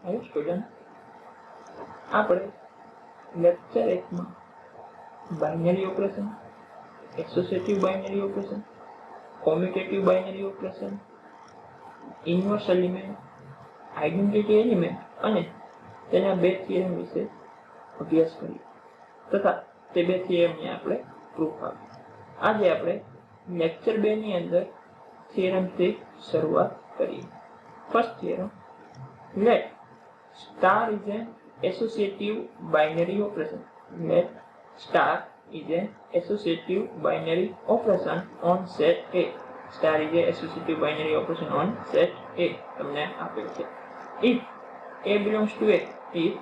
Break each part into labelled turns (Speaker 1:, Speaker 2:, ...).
Speaker 1: High student, આપણે lecture 1 માં binary operation, associative binary operation, commutative binary operation, inverse element, identity element અને તેના બે થિયરમ વિશે અભ્યાસ કર્યો તથા તે બે થિયરમની આપણે પ્રૂફ આપી. આજે આપણે લેક્ચર 2 ની અંદર થિયરમથી શરૂઆત કરીએ. First theorem, let star is an associative binary operation. Let star is an associative binary operation on set A. Star is an associative binary operation on set A. તમને આપેલ છે. If A belongs to A, if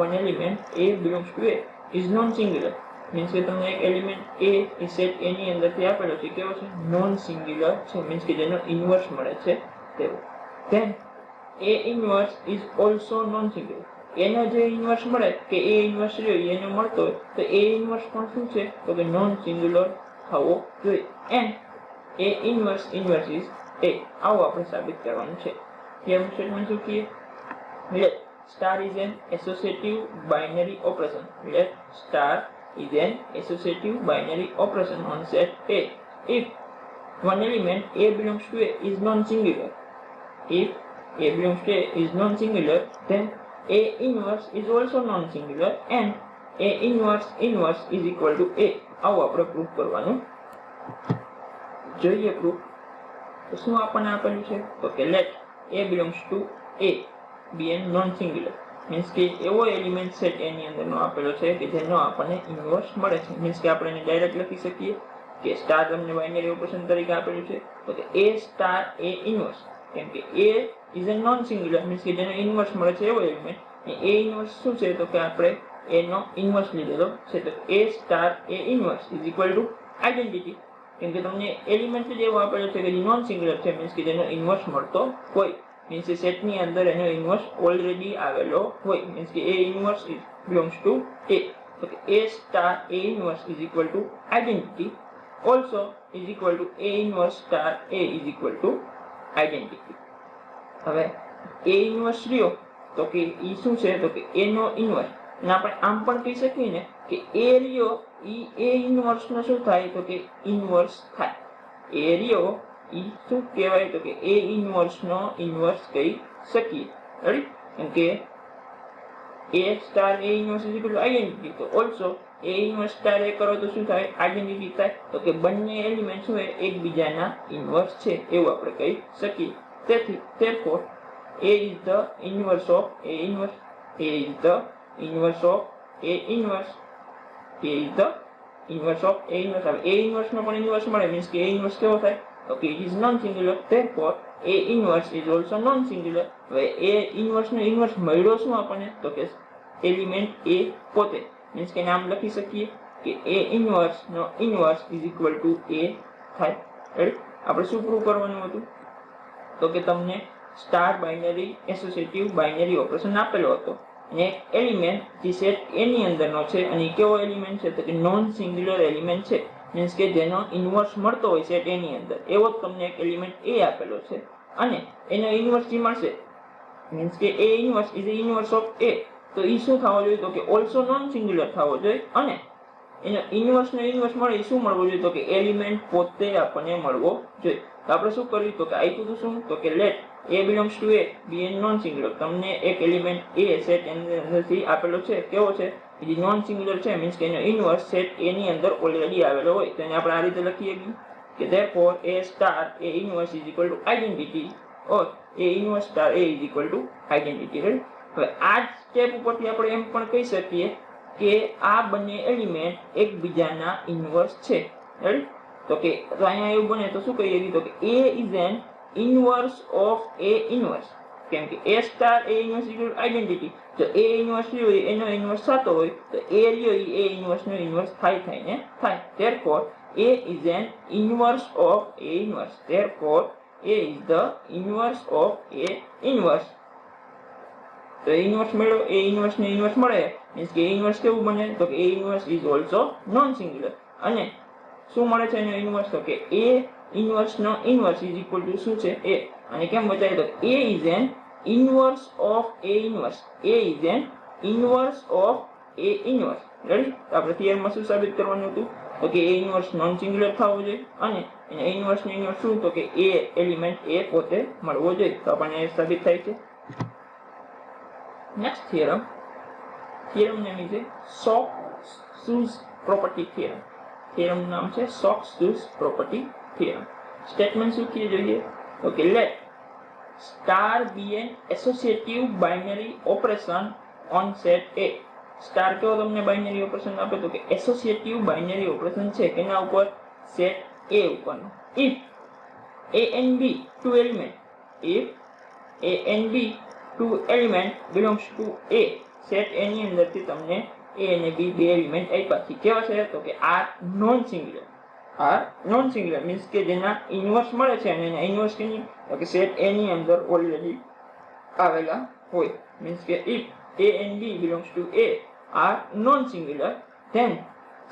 Speaker 1: one element A belongs to A is non-singular, means કે તમને એક element A A set A ની અંદરથી આપેલો છે, કેવો છે? નોન સિંગ્યુલર છે, means કે જેનો ઇન્વર્સ મળે છે તેવો. Then A inverse is also non-singular. એનો જે ઇન્વર્સ મળે કે A ઇન્વર્સ રહ્યો એનો મળતો હોય તો A ઇન્વર્સ પણ શું છે તો કે નોન સિંગ્યુલર થવો જોઈએ. And A inverse is A. આવું આપણે સાબિત કરવાનું છે. થિયરમ સ્ટેટમેન્ટ શું કહીએ? Let star is an associative binary operation. Let star is an associative binary operation on set A. If one element A belongs to A is non-singular. If A belongs to A is non-singular, then A inverse is also non-singular and A inverse is equal to A. આવું આપણે proof કરવાનું. જોઈએ proof. તો શું આપણને આપેલું છે તો કે let A belongs to A be a non-singular. Means કે એવો એલિમેન્ટ સેટ A ની અંદરનો આપેલો છે કે જેનો આપણને ઇન્વર્સ મળે છે. મીન્સ કે આપણે એને ડાયરેક્ટ લખી શકીએ કે સ્ટાર તમને બાઇનરી ઓપરેશન તરીકે આપેલું છે તો કે A સ્ટાર A ઇન્વર્સ, કેમ કે A is a non singular, means કે જેનો ઇન્વર્સ મળે છે એવો એલિમેન્ટ. A ઇન્વર્સ શું છે તો કે આપણે A નો ઇન્વર્સ લીધેલો છે તો A star A inverse is equal to identity, કેમ કે તમને એલિમેન્ટ જ એવો આપેલો છે કે જે નોન સિંગ્યુલર છે, મીન્સ કે જેનો ઇન્વર્સ મળતો હોય. મીન્સ કે સેટની અંદર એનો ઇન્વર્સ ઓલરેડી આવેલો હોય. મીન્સ કે A inverse belongs to A, તો કે A star A inverse is equal to identity also is equal to A inverse star A is equal to identity. હવે A ઇન્વર્સ રહ્યો તો કે ઈ શું છે તો કે A નો ઇન્વર્સ, અને આપણે આમ પણ કહી શકીએ ને કે A રહ્યો ઈ A ઇન્વર્સ નો શું થાય તો કે ઇન્વર્સ થાય. A રહ્યો ઈ શું કહેવાય તો કે A ઇન્વર્સ નો ઇન્વર્સ કહી શકીએ. રાઈટ? કેમ કે A star A inverse is equal to identity, તો also A inverse star A કરો તો શું થાય? આઇડેન્ટિટી થાય. તો કે બંને એલિમેન્ટ શું છે એકબીજાના ઇન્વર્સ છે એવું આપણે કહી શકીએ. તેથી therefore A is the inverse of A inverse. A is the inverse of A inverse. A is the inverse of A inverse. હવે A inverse નો પણ ઇન્વર્સ મળે, મીન્સ કે A inverse કેવો થાય તો કે it is non-singular. therefore A inverse is also non-singular. હવે A inverse નો ઇન્વર્સ મળ્યો શું આપણને તો કે એલિમેન્ટ A પોતે, મીન્સ કે નામ લખી શકીએ કે A inverse નો inverse is equal to A થાય. રાઈટ? આપણે શું પ્રૂવ કરવાનું હતું તો કે તમને star binary associative binary operation આપેલો હતો અને એક એલિમેન્ટ જે સેટ A ની અંદરનો છે અને કેવો એલિમેન્ટ છે તો કે નોન સિંગ્યુલર એલિમેન્ટ છે, મીન્સ કે જેનો ઇન્વર્સ મળતો હોય સેટ A ની અંદર એવો જ તમને એક એલિમેન્ટ A આપેલો છે અને એનો ઇન્વર્સ જે મળશે મીન્સ કે A inverse is the inverse of A, તો ઈ શું થવો જોઈએ તો કે ઓલસો નોન સિંગ્યુલર થવો જોઈએ અને એનો ઇન્વર્સ નો ઇન્વર્સ મળે એ શું મળવો જોઈએ તો કે એલિમેન્ટ પોતે આપણને મળવો જોઈએ. તો આપણે શું કર્યું તો કે આપ્યું હતું શું તો કે let A belongs to A be a non-singular. તમને એક એલિમેન્ટ A સેટ અંદરથી આપેલો છે, કેવો છે એ નોન સિંગ્યુલર છે, મીન્સ કે એનો ઇન્વર્સ સેટ A ની અંદર ઓલરેડી આવેલો હોય. તો એને આપણે આ રીતે લખીએ કે therefore A star A inverse is equal to identity or A inverse star A is equal to identity. Right? હવે આ સ્ટેપ ઉપરથી આપણે એમ પણ કહી શકીએ કે આ બંને એલિમેન્ટ એકબીજાના ઇન્વર્સ છે. રાઈટ? તો કે અહીંયા એવું બને તો શું કહીએ તો કે A is an inverse of A inverse, કેમ કે A star A inverse equal to identity. જો A inverse હોય એનો ઇન્વર્સ થતો હોય તો A રહ્યો એ A inverse નો ઇન્વર્સ થાય ને થાય. therefore A is an inverse of A inverse. therefore A is the inverse of A inverse. તો ઇન્વર્સ મળ્યો, A ઇન્વર્સ ને ઇન્વર્સ મળે મીન્સ કે A ઇન્વર્સ કેવું બને તો કે A inverse is also non singular. અને શું મળે છે એનો ઇન્વર્સ તો કે A ઇન્વર્સ નો ઇન્વર્સ ઇઝ ઇક્વલ ટુ શું છે A, અને કેમ બતાવીએ તો A is an inverse of A inverse. A is an inverse of A inverse. Ready? તો આપણે થિયરમમાં શું સાબિત કરવાનું હતું? તો કે A inverse નોન સિંગ્યુલર થવો જોઈએ અને એને ઇન્વર્સ ને ઇન્વર્સ શું? તો કે A એલિમેન્ટ A પોતે મળવો જોઈએ. તો આપણને એ સાબિત થાય છે. નેક્સ્ટ થિયરમ નેમ છે Sock-Schuss property theorem. થિયરમનું નામ છે Sock-Schuss property theorem. સ્ટેટમેન્ટ શું કહે જોઈએ? તો કે let star be an associative binary operation on set A. Star કેવો તમને બાઇનરી ઓપરેશન આપે? તો કે એસોસિએટિવ બાઇનરી ઓપરેશન છે કેના ઉપર? સેટ A ઉપર. if A and B two element if A and B two element belongs to A, set A ની અંદરથી તમને A અને B બે એલિમેન્ટ આપ્યા છે. કેવા છે? તો કે are non singular. Are non singular means કે જેના ઇન્વર્સ મળે છે અને એના ઇન્વર્સ કેની? તો કે સેટ A ની અંદર ઓલરેડી આવેલા હોય. મીન્સ કે if A and B belongs to A are non-singular, then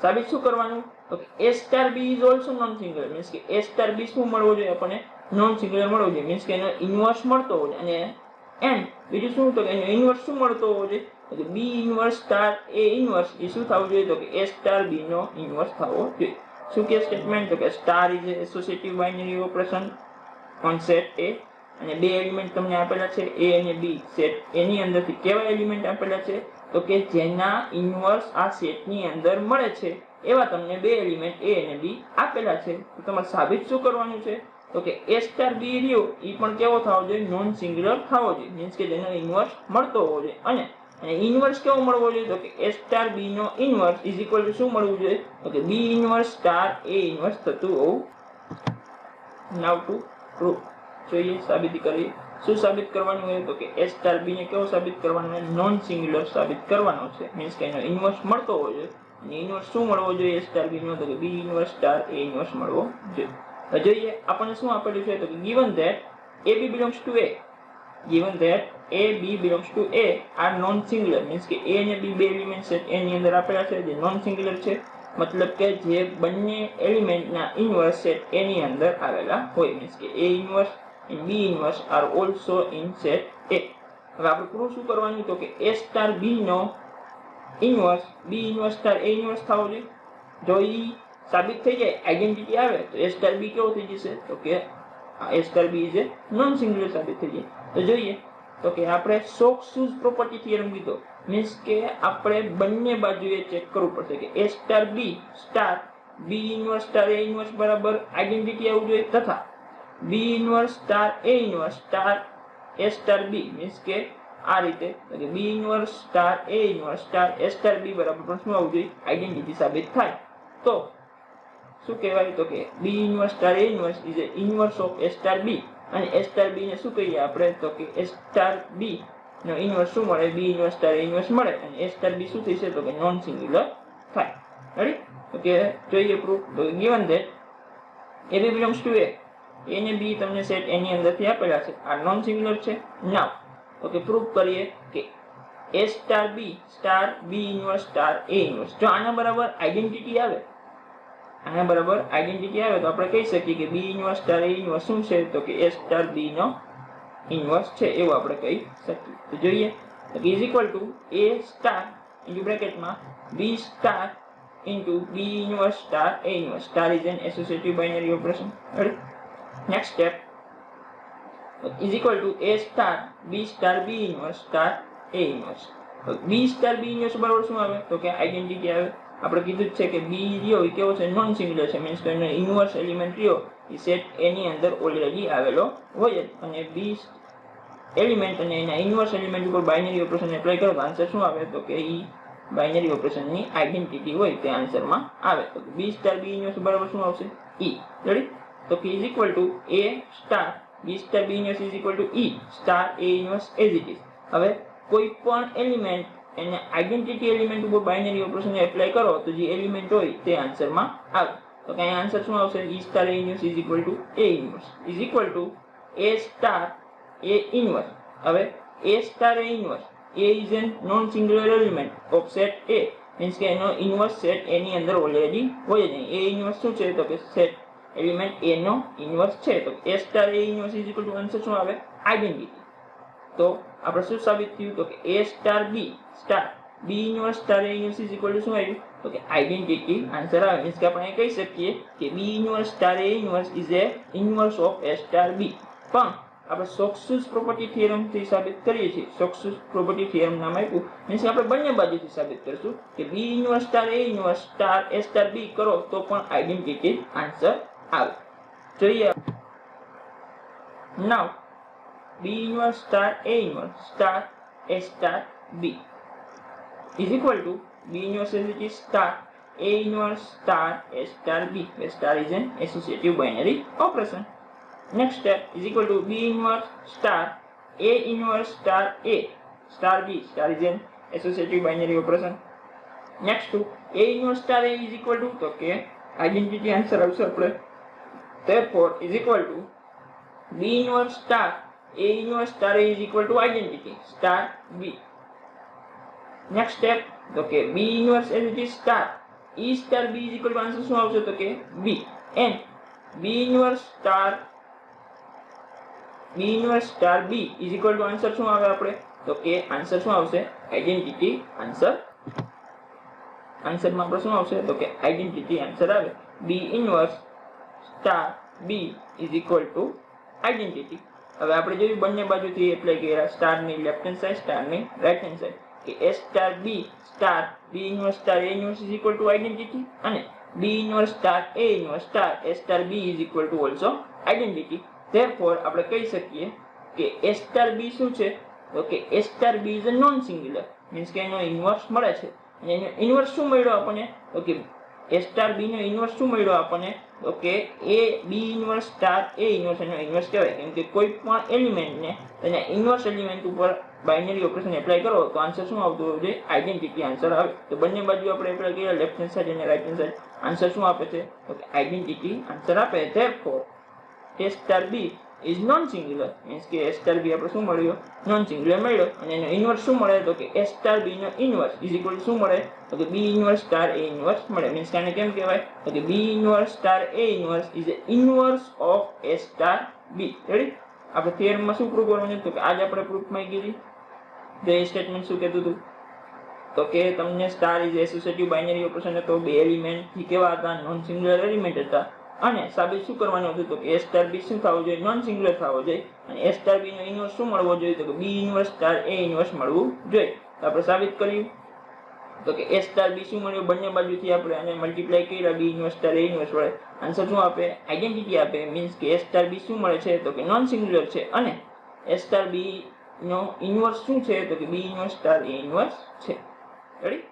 Speaker 1: સાબિત શું કરવાનું? તો કે A star B is also non-singular. Means કે A star B શું મળવો જોઈએ આપણને? નોન સિંગ્યુલર મળવો જોઈએ. મીન્સ કે એનો ઇન્વર્સ મળતો હોય અને એન્ડ બીજું શું? તો કે એનો ઇન્વર્સ શું મળતો હોવો જોઈએ? તો કે B inverse star A inverse એ શું થવું જોઈએ? તો કે A સ્ટાર B નો ઇન્વર્સ થવો જોઈએ. શું કે સ્ટેટમેન્ટ? તો કે star is associative binary operation on set A અને બે એલિમેન્ટ તમને આપેલા છે A અને B. સેટ A ની અંદરથી કેવા એલિમેન્ટ આપેલા છે? તો કે જેના ઇન્વર્સ આ સેટની અંદર મળે છે એવા તમને બે એલિમેન્ટ A અને B આપેલા છે. તો તમારે સાબિત શું કરવાનું છે? તો કે A સ્ટાર B રહ્યો એ પણ કેવો થવો જોઈએ? નોન સિંગ્યુલર થવો જોઈએ. મીન્સ કે જેનો ઇન્વર્સ મળતો હોવો જોઈએ અને ઇન્વર્સ કેવો મળવો જોઈએ? તો કે A સ્ટાર B નો ઇન્વર્સ ઇઝ ઇક્વલ ટુ શું મળવું જોઈએ? તો કે B inverse star A inverse થતું હોવું. Now to proof. જોઈએ સાબિતી કરીએ. શું સાબિત કરવાનું હોય? તો કે A સ્ટાર B ને કેવો સાબિત કરવાનો? નોન સિંગ્યુલર સાબિત કરવાનો છે. મીન્સ કે એનો ઇન્વર્સ મળતો હોવો જોઈએ અને ઇન્વર્સ શું મળવો જોઈએ A સ્ટાર B નો? તો કે B inverse star A inverse મળવો જોઈએ. તો જોઈએ આપણને શું આપેલું છે? તો કે given that AB belongs to A are non singular. Means કે A અને B બે એલિમેન્ટ સેટ A ની અંદર આપેલા છે જે નોન સિંગ્યુલર છે. મતલબ કે જે બંને એલિમેન્ટના ઇન્વર્સ સેટ A ની અંદર આવેલા હોય. મીન્સ કે A inverse and B inverse are also in set A. હવે આપણે પ્રૂફ શું કરવાનું? તો કે A સ્ટાર B નો inverse B inverse star A inverse થવો જોઈએ. જો ઈ સાબિત થઈ જાય, આઈડેન્ટિટી આવે, તો A સ્ટાર B કેવો થઈ જશે? તો કે A star B is A non singular સાબિત થઈ જાય. તો જોઈએ તો કે આપણે Sock-Schuss પ્રોપર્ટી થિયરમ કીધો. મીન્સ કે આપણે બંને બાજુએ ચેક કરવું પડશે કે A star B star B inverse star A inverse બરાબર આઈડેન્ટિટી આવવું જોઈએ તથા B inverse star A inverse star A star B means કે આ રીતે કે B inverse star A inverse star A star B બરાબર પણ શું આવવું જોઈએ? આઈડેન્ટિટી સાબિત થાય. તો શું કહેવાય? તો કે B inverse star A inverse is a inverse of A star B અને A સ્ટાર B ને શું કહીએ આપણે? તો કે A સ્ટાર B નો ઇન્વર્સ શું મળે? B inverse star A inverse મળે અને A સ્ટાર B શું થશે? તો કે નોન સિંગ્યુલર થાય. રેડી? તો કે જોઈએ પ્રૂફ. તો given that AB belongs to A અને B તમને સેટ A ની અંદરથી આપેલા છે. આ નોન સિંગ્યુલર છે. નાઉ તો કે પ્રૂફ કરીએ કે A star B star B inverse star A inverse. જો આના બરાબર આઈડેન્ટિટી આવે તો આપણે કહી શકીએ કે B inverse star A inverse શું છે? તો કે A સ્ટાર B નો ઇન્વર્સ છે એવું આપણે કહી શકીએ. તો જોઈએ તો કે is equal to A star into બ્રેકેટમાં B star into B inverse star A inverse. Star is an associative binary operation. Ready? Next step is equal to A star B star B inverse star A inverse. તો B star B inverse બરાબર શું આવે? તો કે identity આવે. આપણે કીધું જ છે કે B રહ્યો એ કેવો છે? નોન સિંગ્યુલર છે. મીન્સ કે એનો ઇન્વર્સ એલિમેન્ટ રહ્યો એ સેટ A ની અંદર ઓલરેડી આવેલો હોય અને B એલિમેન્ટ અને એના ઇન્વર્સ એલિમેન્ટ ઉપર બાઇનરી ઓપરેશન એપ્લાય કરો તો આન્સર શું આવે? તો કે ઈ બાઇનરી ઓપરેશનની આઈડેન્ટિટી હોય તે આન્સરમાં આવે. તો B સ્ટાર B ઇન્વર્સ બરાબર શું આવશે? E. રેડી? તો કે is equal to A star B star B inverse is equal two E star A inverse as it is. હવે કોઈ પણ એલિમેન્ટ એને આઈડેન્ટિટી એલિમેન્ટ ઉપર બાઇનરી ઓપરેશન એપ્લાય કરો તો જે એલિમેન્ટ હોય તે આન્સરમાં આવે. તો કે અહીંયા આન્સર શું આવશે? E star A inverse is equal to A inverse is equal to A star A inverse. હવે A star A inverse A is a non-singular element of set A. Means કે એનો ઇન્વર્સ સેટ A ની અંદર already હોય જ નહીં. A inverse શું છે? તો કે સેટ એલિમેન્ટ A નો ઇન્વર્સ છે. તો A star A inverse is equal to answer શું આવે? આઈડેન્ટિટી. તો આપણે શું સાબિત થયું તો કે a star b star b inverse star a inverse is equal to શું આવ્યું તો કે આઇડેન્ટિટી આન્સર આવે મીન્સ કે આપણે કહી શકીએ કે b inverse star a inverse is a inverse of a star b પણ આપણે સોક્સુસ પ્રોપર્ટી થિયરમ થી સાબિત કરીએ છીએ સોક્સુસ પ્રોપર્ટી થિયરમ નામ આપ્યું મીન્સ આપણે બંને બાજુથી સાબિત કરશું કે b inverse star a inverse star a star b કરો તો પણ આઇડેન્ટિટી આન્સર આવે જોઈએ નાઉ b inverse star a inverse star a star b is equal to b inverse as it is star a inverse star a star b where star is an associative binary operation. Next step is equal to b inverse star a inverse star a star b star is an associative binary operation. Next to a inverse star a is equal to okay identity answer also apply. Therefore is equal to b inverse star a inverse star a is equal to identity star b. Next step okay b inverse as it is star e star b is equal to answer શું આવશે તો કે b and b inverse star b is equal to answer શું આવે આપણે તો કે answer શું આવશે આઇડેન્ટિટી આન્સર આન્સરમાં આપણે શું આવશે તો કે આઇડેન્ટિટી આન્સર આવે b inverse star b is equal to identity. હવે આપણે જોયું બંને બાજુથી એપ્લાય કર્યા સ્ટારની લેફ્ટ હેન્ડ સાઈડ સ્ટારની રાઈટ હેન્ડ સાઈડ કે a star b inverse star a inverse is equal to identity અને b inverse star a inverse star a star b is equal to also identity. Therefore આપણે કહી શકીએ કે a star b શું છે તો કે a star b is a non singular means કે એનો ઇન્વર્સ મળે છે અને એનો ઇન્વર્સ શું મળ્યો આપણને તો કે a સ્ટાર b નો ઇન્વર્સ શું મળ્યો આપણને તો કે a b inverse star a inverse એનો ઇન્વર્સ કહેવાય કેમ કે કોઈ પણ એલિમેન્ટને તેના ઇન્વર્સ એલિમેન્ટ ઉપર બાઇનરી ઓપરેશન એપ્લાય કરો તો આન્સર શું આવતું હોય છે આઇડેન્ટિટી આન્સર આવે. તો બંને બાજુ આપણે એપ્લાય કર્યા લેફ્ટ હેન્ડ સાઈડ અને રાઈટ હેન્ડ સાઈડ આન્સર શું આપે છે તો કે આઇડેન્ટિટી આન્સર આપે. Therefore a star b is known singular means કે a સ્ટાર b આપણે શું મળ્યો નોન સિંગ્યુલર મળ્યો અને એનો ઇન્વર્સ શું મળે તો કે a સ્ટાર b નો ઇન્વર્સ ઇઝ ઇક્વલ ટુ શું મળે તો કે b inverse star a inverse મળે મીન્સ કે આને કેમ કહેવાય તો કે b inverse star a inverse is a inverse of a star b. Ready આપણે થિયરમમાં શું પ્રૂવ કરવાનું છે તો કે આજ આપણે પ્રૂફમાં કીધી તો એ સ્ટેટમેન્ટ શું કહેતું હતું તો કે તમને star is associative binary operation હતો બે એલિમેન્ટ થી કેવા હતા નોન સિંગ્યુલર એલિમેન્ટ હતા અને સાબિત શું કરવાનું હતું તો કે a સ્ટાર b શું થવું જોઈએ નોન સિંગ્યુલર થવો જોઈએ અને a સ્ટાર b નો ઇન્વર્સ શું મળવો જોઈએ તો કે b inverse star a inverse મળવું જોઈએ. તો આપણે સાબિત કર્યું તો કે a સ્ટાર b શું મળ્યું બંને બાજુથી આપણે આને મલ્ટીપ્લાય કર્યા b inverse star a inverse વડે આન્સર શું આપે આઇડેન્ટિટી આપે મીન્સ કે a સ્ટાર b શું મળે છે તો કે નોન સિંગ્યુલર છે અને a સ્ટાર b નો ઇન્વર્સ શું છે તો કે b inverse star a inverse છે. રેડી